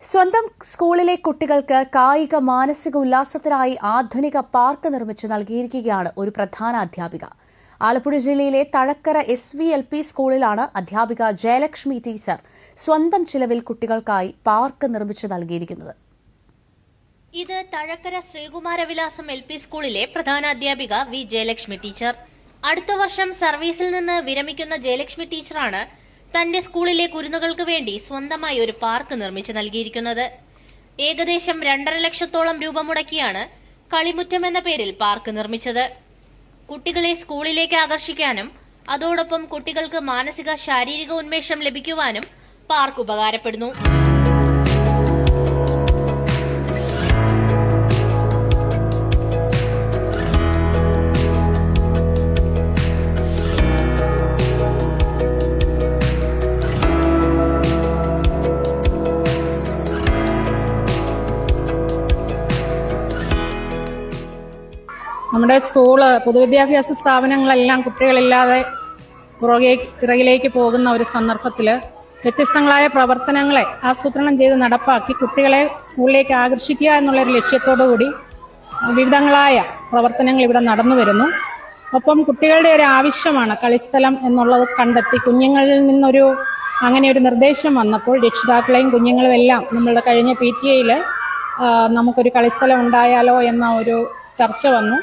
സ്വന്തം സ്കൂളിലെ കുട്ടികൾക്ക് കായിക മാനസിക ഉല്ലാസത്തിനായി ആധുനിക പാർക്ക് നിർമ്മിച്ചു നൽകിയിരിക്കുകയാണ് ഒരു പ്രധാന അധ്യാപിക. ആലപ്പുഴ ജില്ലയിലെ തഴക്കര SVLP സ്കൂളിലാണ് അധ്യാപിക ജയലക്ഷ്മി ടീച്ചർ സ്വന്തം ചിലവിൽ കുട്ടികൾക്കായി പാർക്ക് നിർമ്മിച്ചു നൽകിയിരിക്കുന്നത്. ഇത് തഴക്കര ശ്രീകുമാരവിലാസം LP സ്കൂളിലെ പ്രധാന അധ്യാപിക വി ജയലക്ഷ്മി ടീച്ചർ. അടുത്ത വർഷം സർവീസിൽ നിന്ന് വിരമിക്കുന്ന ജയലക്ഷ്മി ടീച്ചറാണ് തന്റെ സ്കൂളിലെ കുരുന്നുകൾക്ക് വേണ്ടി സ്വന്തമായി ഒരു പാർക്ക് നിർമ്മിച്ചു നൽകിയിരിക്കുന്നത്. ഏകദേശം 2.5 ലക്ഷത്തോളം രൂപ മുടക്കിയാണ് കളിമുറ്റം എന്ന പേരിൽ പാർക്ക് നിർമ്മിച്ചത്. കുട്ടികളെ സ്കൂളിലേക്ക് ആകർഷിക്കാനും അതോടൊപ്പം കുട്ടികൾക്ക് മാനസിക ശാരീരിക ഉന്മേഷം ലഭിക്കുവാനും പാർക്ക് ഉപകാരപ്പെടുന്നു. നമ്മുടെ സ്കൂള് പൊതുവിദ്യാഭ്യാസ സ്ഥാപനങ്ങളെല്ലാം കുട്ടികളില്ലാതെ പിറകിലേക്ക് പോകുന്ന ഒരു സന്ദർഭത്തിൽ വ്യത്യസ്തങ്ങളായ പ്രവർത്തനങ്ങളെ ആസൂത്രണം ചെയ്ത് നടപ്പാക്കി കുട്ടികളെ സ്കൂളിലേക്ക് ആകർഷിക്കുക എന്നുള്ളൊരു ലക്ഷ്യത്തോടു കൂടി വിവിധങ്ങളായ പ്രവർത്തനങ്ങൾ ഇവിടെ നടന്നു വരുന്നു. ഒപ്പം കുട്ടികളുടെ ഒരു ആവശ്യമാണ് കളിസ്ഥലം എന്നുള്ളത് കണ്ടെത്തി കുഞ്ഞുങ്ങളിൽ നിന്നൊരു അങ്ങനെ ഒരു നിർദ്ദേശം വന്നപ്പോൾ രക്ഷിതാക്കളെയും കുഞ്ഞുങ്ങളും എല്ലാം നമ്മളുടെ കഴിഞ്ഞ PTA നമുക്കൊരു കളിസ്ഥലം ഉണ്ടായാലോ എന്ന ഒരു ചർച്ച വന്നു.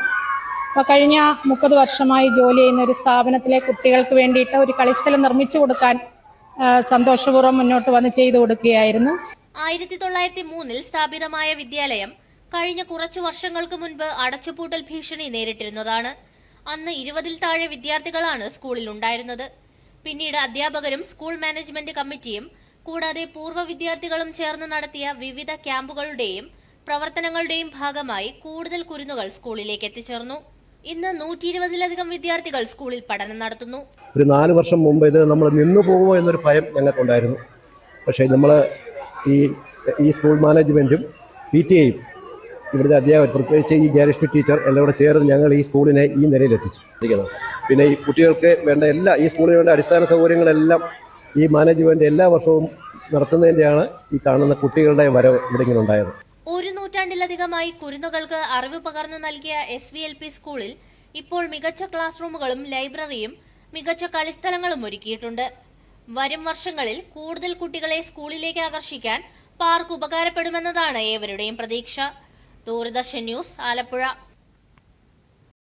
അപ്പോൾ കഴിഞ്ഞ 30 വർഷമായി ജോലി ചെയ്യുന്ന ഒരു സ്ഥാപനത്തിലെ കുട്ടികൾക്ക് വേണ്ടിയിട്ട് ഒരു കളിസ്ഥലം നിർമ്മിച്ചു കൊടുക്കാൻ സന്തോഷപൂർവ്വം മുന്നോട്ട് വന്ന് ചെയ്തു കൊടുക്കുകയായിരുന്നു. 1903 സ്ഥാപിതമായ വിദ്യാലയം കഴിഞ്ഞ കുറച്ചു വർഷങ്ങൾക്ക് മുൻപ് അടച്ചുപൂട്ടൽ ഭീഷണി നേരിട്ടിരുന്നതാണ്. അന്ന് 20-ൽ താഴെ വിദ്യാർത്ഥികളാണ് സ്കൂളിൽ ഉണ്ടായിരുന്നത്. പിന്നീട് അധ്യാപകരും സ്കൂൾ മാനേജ്മെന്റ് കമ്മിറ്റിയും കൂടാതെ പൂർവ്വ വിദ്യാർത്ഥികളും ചേർന്ന് നടത്തിയ വിവിധ ക്യാമ്പുകളുടെയും പ്രവർത്തനങ്ങളുടെയും ഭാഗമായി കൂടുതൽ കുരുന്നുകൾ സ്കൂളിലേക്ക് എത്തിച്ചേർന്നു. ഇന്ന് 120-ലധികം വിദ്യാർത്ഥികൾ സ്കൂളിൽ പഠനം നടത്തുന്നു. ഒരു 4 വർഷം മുമ്പ് ഇത് നമ്മൾ നിന്നു പോകുമോ എന്നൊരു ഭയം ഞങ്ങൾക്കുണ്ടായിരുന്നു. പക്ഷേ നമ്മൾ ഈ സ്കൂൾ മാനേജ്മെന്റും PTA ഇവിടുത്തെ അധ്യാപകർ, പ്രത്യേകിച്ച് ഈ ജയലക്ഷ്മി ടീച്ചർ എല്ലാം കൂടെ ചേർന്ന് ഞങ്ങൾ ഈ സ്കൂളിനെ ഈ നിലയിലെത്തിച്ചു. പിന്നെ ഈ കുട്ടികൾക്ക് വേണ്ട ഈ സ്കൂളിന് വേണ്ട അടിസ്ഥാന സൗകര്യങ്ങളെല്ലാം ഈ മാനേജ്മെന്റ് എല്ലാ വർഷവും നടത്തുന്നതിൻ്റെയാണ് ഈ കാണുന്ന കുട്ടികളുടെ വരവ് ഇവിടെ ഇങ്ങനെ ഉണ്ടായത്. 1 നൂറ്റാണ്ടിലധികമായി കുരുന്നുകൾക്ക് അറിവ് പകർന്നു നൽകിയ SVLP സ്കൂളിൽ ഇപ്പോൾ മികച്ച ക്ലാസ് റൂമുകളും ലൈബ്രറിയും മികച്ച കളിസ്ഥലങ്ങളും ഒരുക്കിയിട്ടുണ്ട്. വരും വർഷങ്ങളിൽ കൂടുതൽ കുട്ടികളെ സ്കൂളിലേക്ക് ആകർഷിക്കാൻ പാർക്ക് ഉപകാരപ്പെടുമെന്നതാണ് ഏവരുടെയും പ്രതീക്ഷ. ദൂരദർശൻ ന്യൂസ്, ആലപ്പുഴ.